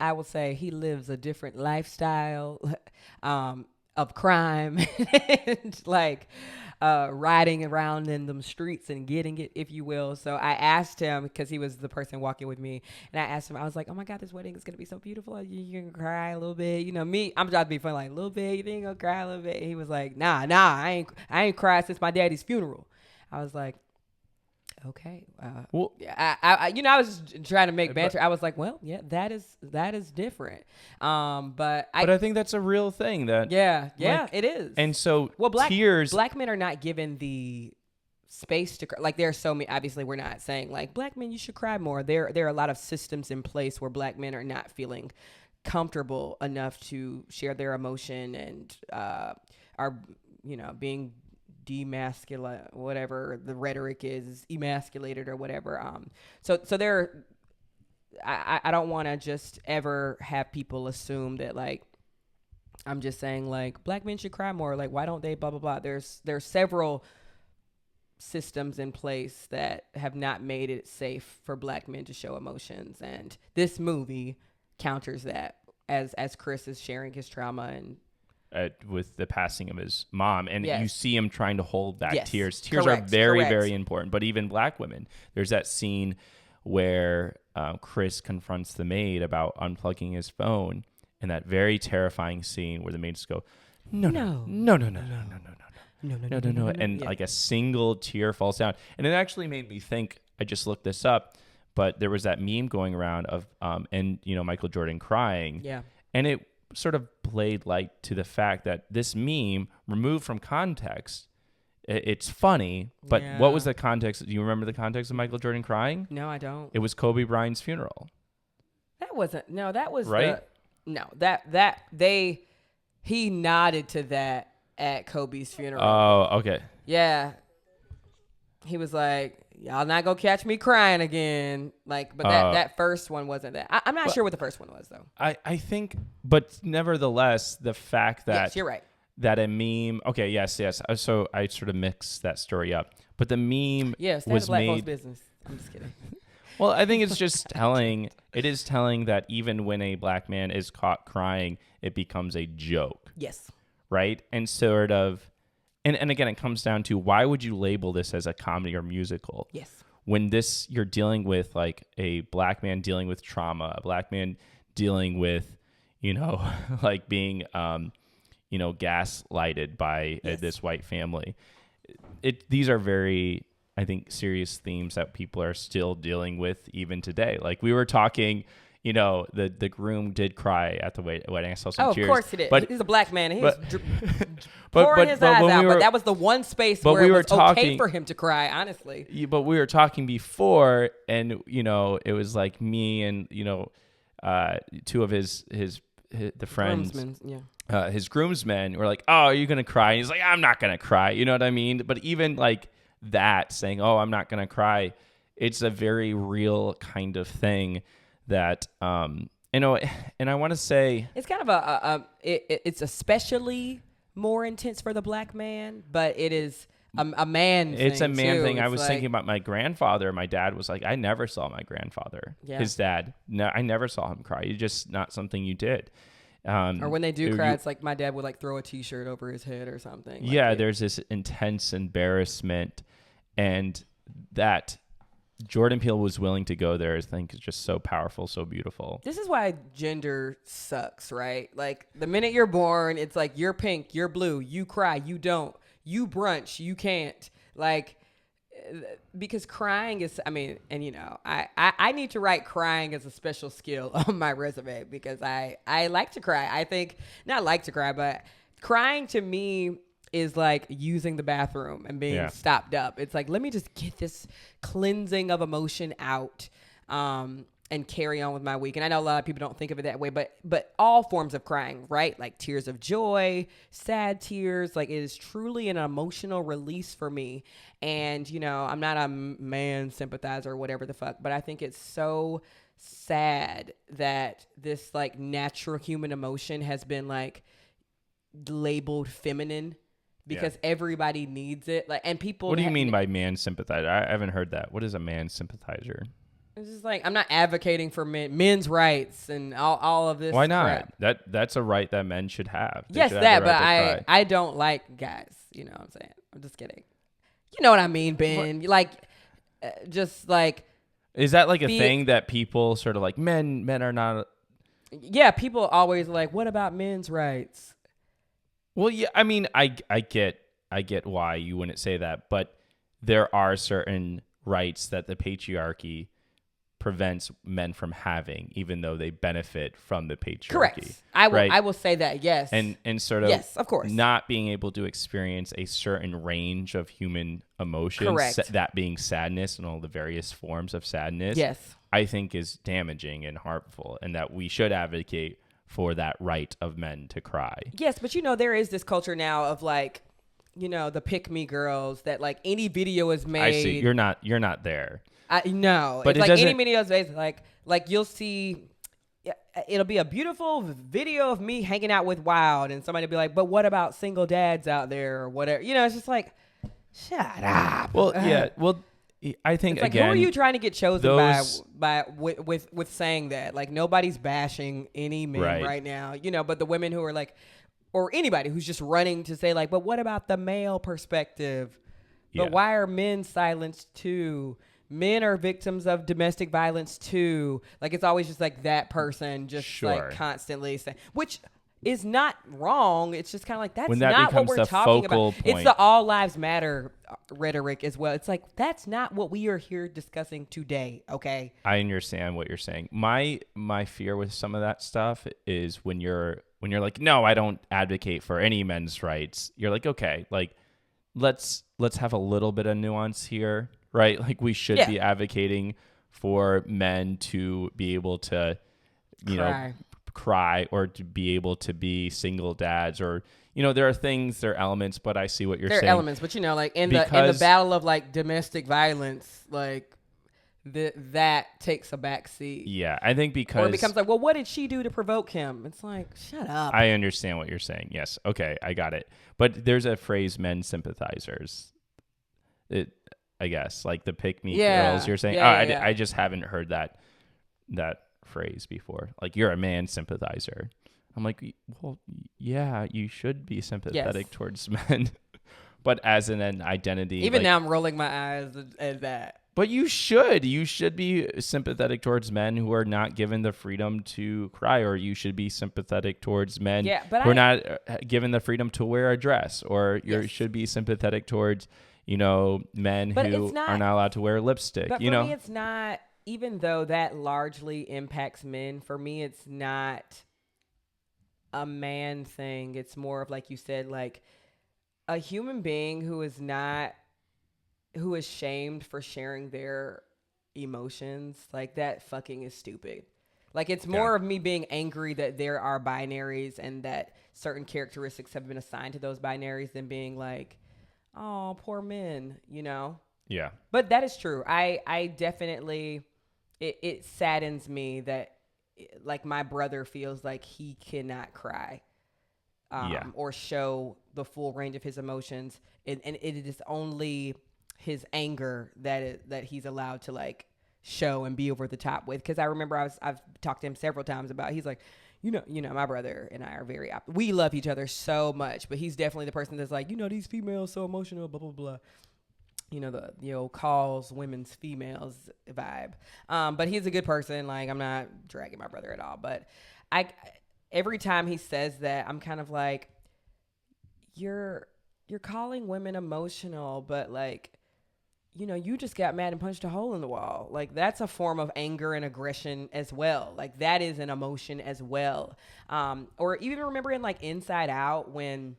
I will say he lives a different lifestyle of crime and like riding around in them streets and getting it, if you will. So I asked him, because he was the person walking with me, and I asked him, I was like, oh my God, this wedding is going to be so beautiful. You're going to cry a little bit. Me, I'm trying to be funny, like a little bit. You think you're going to cry a little bit? And he was like, nah, I ain't cried since my daddy's funeral. I was like, okay. Well, yeah, I was trying to make banter. I was like, well, yeah, that is different. But I think that's a real thing. That it is. And so, tears. Black men are not given the space to cry. Like there are so many. Obviously, we're not saying like Black men you should cry more. There are a lot of systems in place where Black men are not feeling comfortable enough to share their emotion and are being demasculate, whatever the rhetoric is, emasculated or whatever. So there, I don't want to just ever have people assume that like I'm just saying like Black men should cry more. Like why don't they? Blah blah blah. There's several systems in place that have not made it safe for Black men to show emotions, and this movie counters that as Chris is sharing his trauma and. With the passing of his mom, and Yes. you see him trying to hold back Yes. tears. Tears Correct. are very, Correct. very important. But even Black women, there's that scene where Chris confronts the maid about unplugging his phone, and that very terrifying scene where the maids go, no, and like a single tear falls down, and it actually made me think. I just looked this up, but there was that meme going around of Michael Jordan crying, and it sort of played light to the fact that this meme, removed from context, it's funny, but what was the context? Do you remember the context of Michael Jordan crying? No, I don't. It was Kobe Bryant's funeral. That wasn't. No, that was right. He nodded to that at Kobe's funeral. Oh, okay. Yeah, he was like, "Y'all not gonna catch me crying again." Like, but that first one wasn't that. I'm not sure what the first one was though. I think, but nevertheless, the fact that yes, you're right. That a meme. Okay, yes. So I sort of mixed that story up, but the meme was Black made. Folks business. I'm just kidding. Well, I think it's just telling. It is telling that even when a Black man is caught crying, it becomes a joke. Yes. Right, and sort of. And again, it comes down to why would you label this as a comedy or musical? Yes. When you're dealing with like a Black man dealing with trauma, a Black man dealing with, like being, gaslighted by this white family. These are very, I think, serious themes that people are still dealing with even today. Like we were talking. The groom did cry at the wedding. I saw some tears. Of course he did. But he's a Black man. And he was pouring his eyes out. But that was the one space where it was okay for him to cry, honestly. But we were talking before, and, it was like me and, two of his the friends. Groomsmen, his groomsmen were like, oh, are you going to cry? And he's like, I'm not going to cry. You know what I mean? But even like that, saying, oh, I'm not going to cry, it's a very real kind of thing. That and I want to say it's kind of it's especially more intense for the Black man, but it is a man thing. It's a man too. thing. I It's was like, thinking about my grandfather. My dad was like, I never saw my grandfather. Yeah. His dad. No, I never saw him cry. It's just not something you did. Or when they do cry, it's like my dad would like throw a T-shirt over his head or something. Yeah, there's this intense embarrassment, and that Jordan Peele was willing to go there, I think is just so powerful, so beautiful. This is why gender sucks, right? Like the minute you're born, it's like you're pink, you're blue, you cry, you don't, you brunch, you can't. Like, because crying is, I mean, and you know, I need to write crying as a special skill on my resume because I like to cry. I think, not like to cry, but crying to me is like using the bathroom and being stopped up. It's like, let me just get this cleansing of emotion out and carry on with my week. And I know a lot of people don't think of it that way, but all forms of crying, right? Like tears of joy, sad tears, like it is truly an emotional release for me. And, you know, I'm not a man sympathizer or whatever the fuck, but I think it's so sad that this like natural human emotion has been like labeled feminine. Because everybody needs it. Like, and people. What do you mean by man sympathizer? I haven't heard that. What is a man sympathizer? It's just like, I'm not advocating for men's rights and all of this. Why not? Crap. That's a right that men should have. Yes, should have that, the right but I don't like guys. You know what I'm saying? I'm just kidding. You know what I mean, Ben? Like, just like. Is that like a thing that people sort of like, men are not. Yeah, people always like, what about men's rights? Well, yeah, I mean, I get why you wouldn't say that, but there are certain rights that the patriarchy prevents men from having, even though they benefit from the patriarchy. Correct. I will say that, yes. And sort of, yes, of course, not being able to experience a certain range of human emotions, correct, that being sadness and all the various forms of sadness, yes, I think is damaging and harmful, and that we should advocate for that right of men to cry. Yes, but you know, there is this culture now of like, you know, the pick me girls that like any video is made. I see. You're not there. I know. But it's like any video is made, like you'll see, it'll be a beautiful video of me hanging out with Wild, and somebody will be like, but what about single dads out there or whatever? You know, it's just like, shut up. Well, yeah. Well, I think it's like, again, who are you trying to get chosen by with saying that? Like, nobody's bashing any men right now, you know, but the women who are like, or anybody who's just running to say like, but what about the male perspective? But why are men silenced too? Men are victims of domestic violence too. Like, it's always just like that person just like constantly saying, which is not wrong. It's just kind of like, that's not what we're talking about. Point. It's the all lives matter rhetoric as well. It's like, that's not what we are here discussing today. Okay. I understand what you're saying. My fear with some of that stuff is when you're like, no, I don't advocate for any men's rights. You're like, okay, like let's have a little bit of nuance here, right? Like we should be advocating for men to be able to, you know, cry or to be able to be single dads, or you know, there are elements, but I see what you're saying. There are elements, but you know, like in the battle of like domestic violence, like that takes a back seat. Yeah, I think because or it becomes like, well, what did she do to provoke him? It's like, shut up. I understand what you're saying. Yes, okay, I got it. But there's a phrase, men sympathizers. I guess like the pick me girls. You're saying, I just haven't heard that phrase before. Like, you're a man sympathizer. I'm like, well, yeah, you should be sympathetic towards men, but as an identity. Even now, I'm rolling my eyes at that. But you should be sympathetic towards men who are not given the freedom to cry, or you should be sympathetic towards men who are not given the freedom to wear a dress, or you should be sympathetic towards, you know, men who are not allowed to wear lipstick. But you know, for me, it's not. Even though that largely impacts men, for me, it's not a man thing. It's more of, like you said, like a human being who is shamed for sharing their emotions. Like, that fucking is stupid. Like, it's more of me being angry that there are binaries and that certain characteristics have been assigned to those binaries than being like, oh, poor men, you know? Yeah. But that is true. I definitely, it saddens me that like my brother feels like he cannot cry or show the full range of his emotions. And it is only his anger that he's allowed to like show and be over the top with. Cause I remember I've talked to him several times about, he's like, you know, my brother and I are we love each other so much, but he's definitely the person that's like, you know, these females so emotional, blah, blah, blah. the old calls women's females vibe. But he's a good person. Like, I'm not dragging my brother at all. But every time he says that, I'm kind of like, you're calling women emotional, but like, you just got mad and punched a hole in the wall. Like, that's a form of anger and aggression as well. Like, that is an emotion as well. Or even remembering like Inside Out, when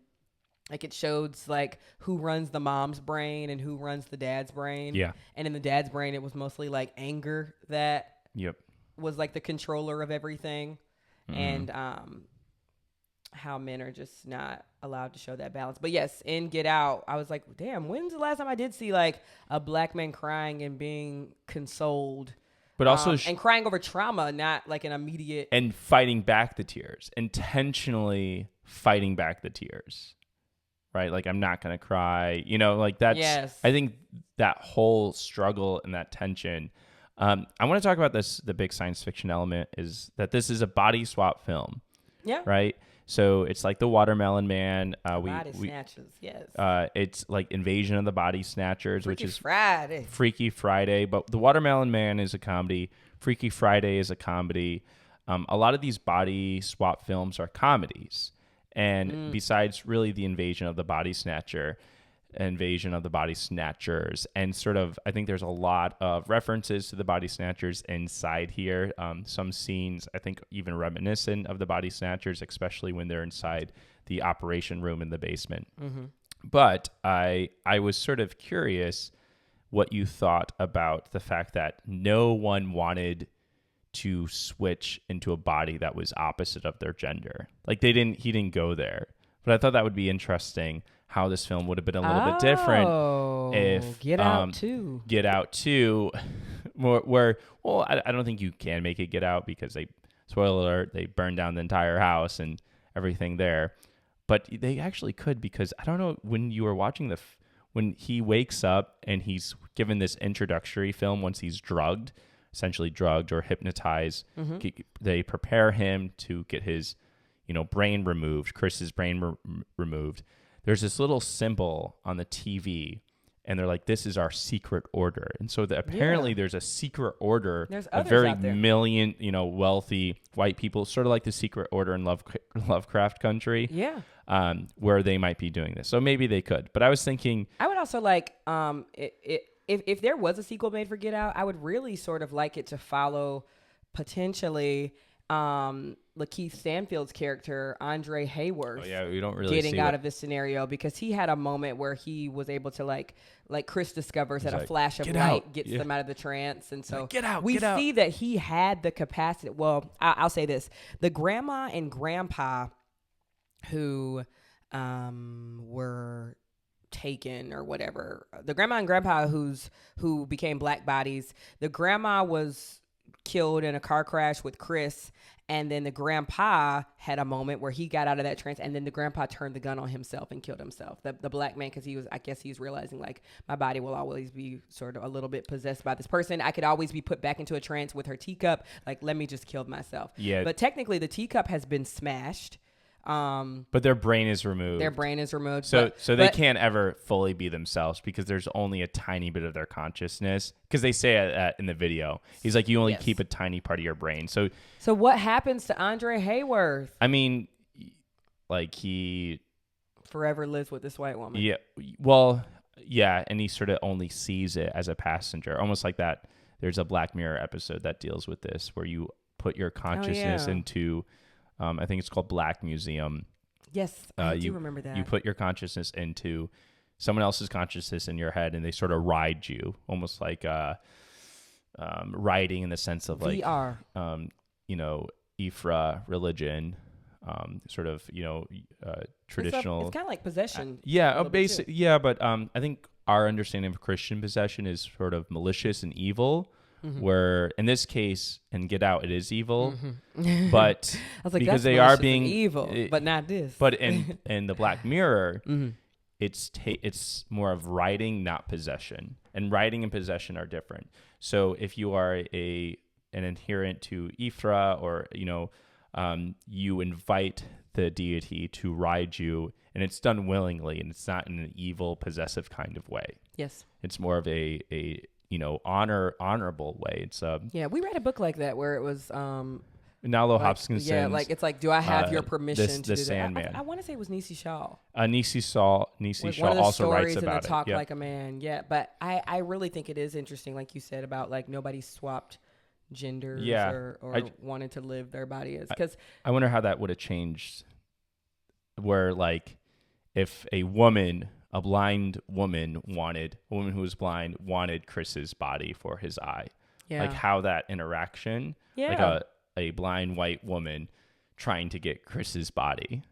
like it shows like who runs the mom's brain and who runs the dad's brain. Yeah. And in the dad's brain, it was mostly like anger that Yep. was like the controller of everything. Mm-hmm. And how men are just not allowed to show that balance. But yes, in Get Out, I was like, damn, when's the last time I did see like a black man crying and being consoled? But also and crying over trauma, not like an immediate... And fighting back the tears. Intentionally fighting back the tears. Right? Like, I'm not going to cry. Like that's... Yes. I think that whole struggle and that tension... I want to talk about this. The big science fiction element is that this is a body swap film. Yeah. Right? So it's like The Watermelon Man. Body Snatchers, yes. It's like Invasion of the Body Snatchers, which is Freaky Friday. But The Watermelon Man is a comedy. Freaky Friday is a comedy. A lot of these body swap films are comedies. And besides really the Invasion of the Body Snatchers, and sort of, I think there's a lot of references to the Body Snatchers inside here. Some scenes, I think, even reminiscent of the Body Snatchers, especially when they're inside the operation room in the basement. Mm-hmm. But I was sort of curious what you thought about the fact that no one wanted to switch into a body that was opposite of their gender. Like, he didn't go there. But I thought that would be interesting, how this film would have been a little bit different if Get Out 2. Get Out 2, where I don't think you can make it Get Out, because spoiler alert, they burned down the entire house and everything there. But they actually could, because I don't know, when you were watching when he wakes up and he's given this introductory film once he's essentially drugged or hypnotized, they prepare him to get his brain removed, Chris's brain removed. There's this little symbol on the TV, and they're like, this is our secret order. And so apparently there's a secret order of very million, wealthy white people, sort of like the secret order in Lovecraft Country. Yeah. Where they might be doing this. So maybe they could. But I was thinking... I would also like, if there was a sequel made for Get Out, I would really sort of like it to follow potentially... Lakeith Stanfield's character, Andre Hayworth. Oh yeah, we don't really getting out of this scenario, because he had a moment where he was able to like Chris discovers that a flash of light gets them out of the trance, and so we see that he had the capacity. Well, I'll say this: the grandma and grandpa who were taken or whatever, the grandma and grandpa who became black bodies. The grandma was killed in a car crash with Chris, and then the grandpa had a moment where he got out of that trance, and then the grandpa turned the gun on himself and killed himself, the black man, because I guess he was realizing like, my body will always be sort of a little bit possessed by this person. I could always be put back into a trance with her teacup, like, let me just kill myself. Yeah, but technically the teacup has been smashed. But their brain is removed. So they can't ever fully be themselves, because there's only a tiny bit of their consciousness. Because they say that in the video. He's like, you only keep a tiny part of your brain. So what happens to Andre Hayworth? I mean, like, he forever lives with this white woman. Yeah. Well, yeah, and he sort of only sees it as a passenger, almost like that. There's a Black Mirror episode that deals with this, where you put your consciousness into. I think it's called Black Museum. Yes, I do remember that. You put your consciousness into someone else's consciousness in your head, and they sort of ride you, almost like riding in the sense of like VR. Ifra religion, sort of traditional. It's kind of like possession. But I think our understanding of Christian possession is sort of malicious and evil. Mm-hmm. Where in this case, in Get Out, it is evil, but I was like, because they are being evil, but not this. But in the Black Mirror, it's more of writing, not possession, and writing and possession are different. So if you are an adherent to Ifra or you invite the deity to ride you, and it's done willingly, and it's not in an evil, possessive kind of way. Yes. It's more of a honorable way. It's yeah, we read a book like that where it was Nalo Hopkinson's. Yeah, like it's like, do I have your permission to do Sandman. that? I want to say it was Nisi Shaw. Nisi Shaw also writes about it. Talk Like a Man. Yeah, but I really think it is interesting, like you said, about like nobody swapped genders or wanted to live their body as. Because I wonder how that would have changed. Where like if a blind woman who was blind wanted Chris's body for his eye. Yeah. Like how that interaction. Yeah. Like a blind white woman trying to get Chris's body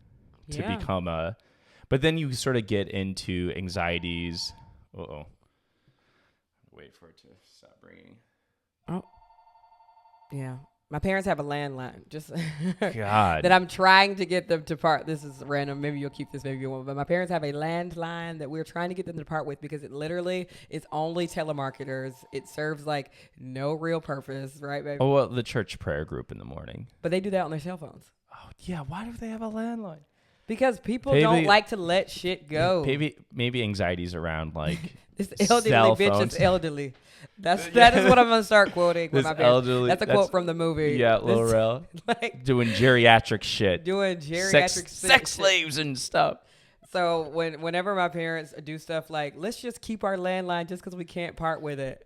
to become but then you sort of get into anxieties. Wait for it to stop ringing. Oh, yeah. My parents have a landline, just God. that I'm trying to get them to part. This is random. Maybe you'll keep this, maybe you won't. But my parents have a landline that we're trying to get them to part with because it literally is only telemarketers. It serves like no real purpose, right, baby? Oh, well, the church prayer group in the morning. But they do that on their cell phones. Oh, yeah. Why do they have a landline? Because people don't like to let shit go. Maybe anxieties around like this elderly cell bitch phones. is elderly. That is what I'm gonna start quoting with my parents. That's a quote from the movie. Yeah, Lil Rel. Like doing geriatric shit. Doing geriatric sex slaves and stuff. So whenever my parents do stuff like, let's just keep our landline just because we can't part with it.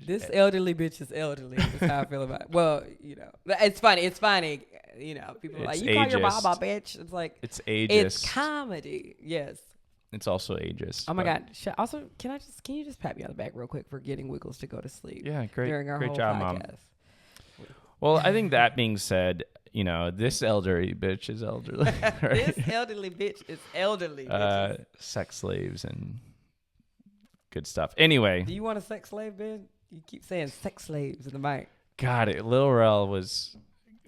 This elderly bitch is elderly. That's how I feel about it. Well, it's funny. It's funny. People are like, you call your mom a bitch. It's like, it's ageist. It's comedy. Yes. It's also ageist. Oh my God. Also, can you just pat me on the back real quick for getting Wiggles to go to sleep? Yeah, great. During our great whole job, podcast. Mom. Well, I think that being said, this elderly bitch is elderly. Right? This elderly bitch is elderly. Sex slaves and good stuff. Anyway. Do you want a sex slave, Ben? You keep saying sex slaves in the mic. God, Lil Rel was...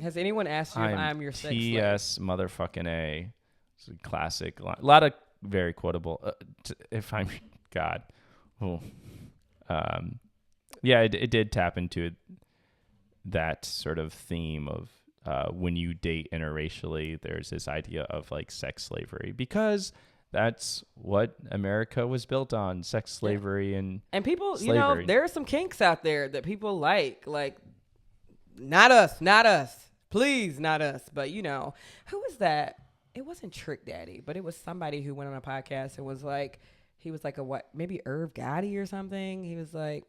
Has anyone asked you if I'm your sex slave? T.S. motherfucking A. It's a classic line. A lot of very quotable. If I'm... God. Oh. Yeah, it did tap into that sort of theme of when you date interracially, there's this idea of like sex slavery because that's what America was built on, sex slavery and people, slavery. There are some kinks out there that people like not us, please, not us. But who was that? It wasn't Trick Daddy, but it was somebody who went on a podcast and was like, he was like maybe Irv Gotti or something. He was like,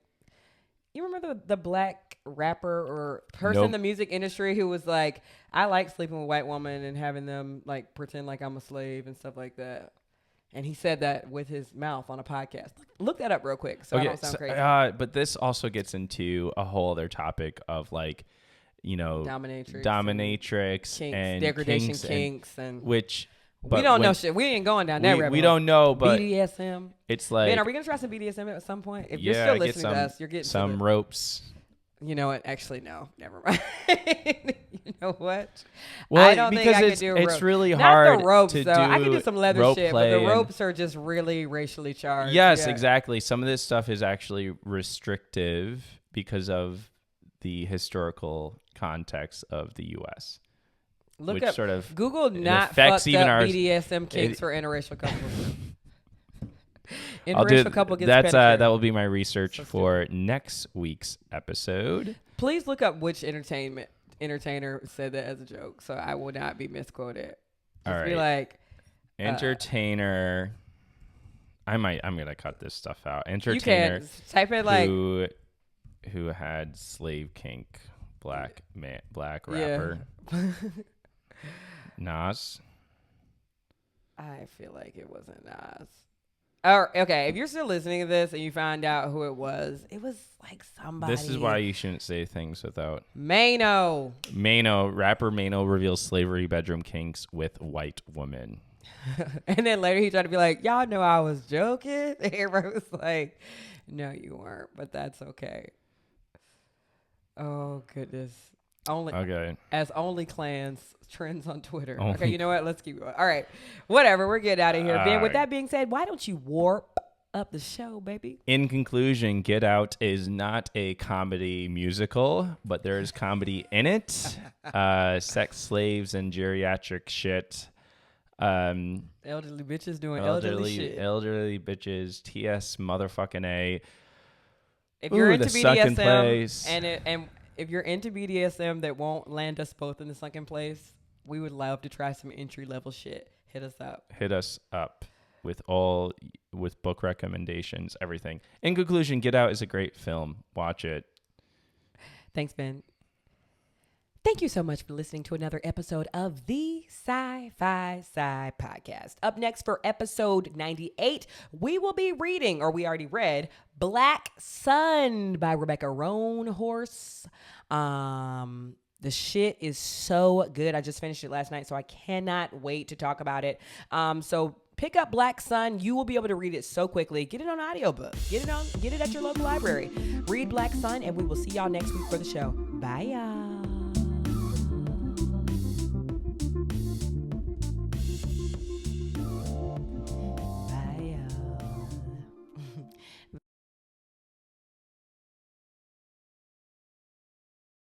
you remember the black rapper or person in the music industry who was like, I like sleeping with white women and having them like pretend like I'm a slave and stuff like that. And he said that with his mouth on a podcast. Look that up real quick so I don't sound crazy. But this also gets into a whole other topic of like, dominatrix kinks, and degradation kinks and which... we don't know shit. We ain't going down that rabbit We don't know, but BDSM. It's like, man, are we gonna try some BDSM at some point? If you're still listening to us, you're getting some ropes. You know what? Actually, no. Never mind. You know what? Well, I don't think I could do it's really Not hard the ropes, to though. do. I can do some leather rope shit, but the ropes are just really racially charged. Yes, exactly. Some of this stuff is actually restrictive because of the historical context of the U.S. Look which up sort of Google not fucked up BDSM kinks for interracial couples. Interracial couple gets pedicure. That will be my research for next week's episode. Please look up which entertainer said that as a joke, so I will not be misquoted. All right. Be like entertainer. I'm gonna cut this stuff out. Entertainer. You can type in like who had slave kink, black rapper. Nas. I feel like it wasn't Nas. Okay, if you're still listening to this and you find out who it was like somebody. This is why you shouldn't say things without. Rapper Mano reveals slavery bedroom kinks with white woman. And then later he tried to be like, y'all know I was joking. Everybody was like, no, you weren't, but that's okay. Oh, goodness. As only clans trends on Twitter. Okay, you know what? Let's keep going. All right. Whatever. We're getting out of here. Ben, with that being said, why don't you warp up the show, baby. In conclusion, Get Out is not a comedy musical, but there is comedy in it. Sex slaves and geriatric shit. Elderly bitches doing elderly shit. Elderly bitches. TS motherfucking A. If you're into the sunken BDSM place. and if you're into BDSM that won't land us both in the sunken place, we would love to try some entry level shit. Hit us up. Hit us up with book recommendations, everything. In conclusion, Get Out is a great film. Watch it. Thanks, Ben. Thank you so much for listening to another episode of the Sci-Fi Sci Podcast. Up next for episode 98, we will be reading, or we already read, Black Sun by Rebecca Roanhorse. The shit is so good. I just finished it last night, so I cannot wait to talk about it. So pick up Black Sun. You will be able to read it so quickly. Get it on audiobook. Get it at your local library. Read Black Sun, and we will see y'all next week for the show. Bye, y'all.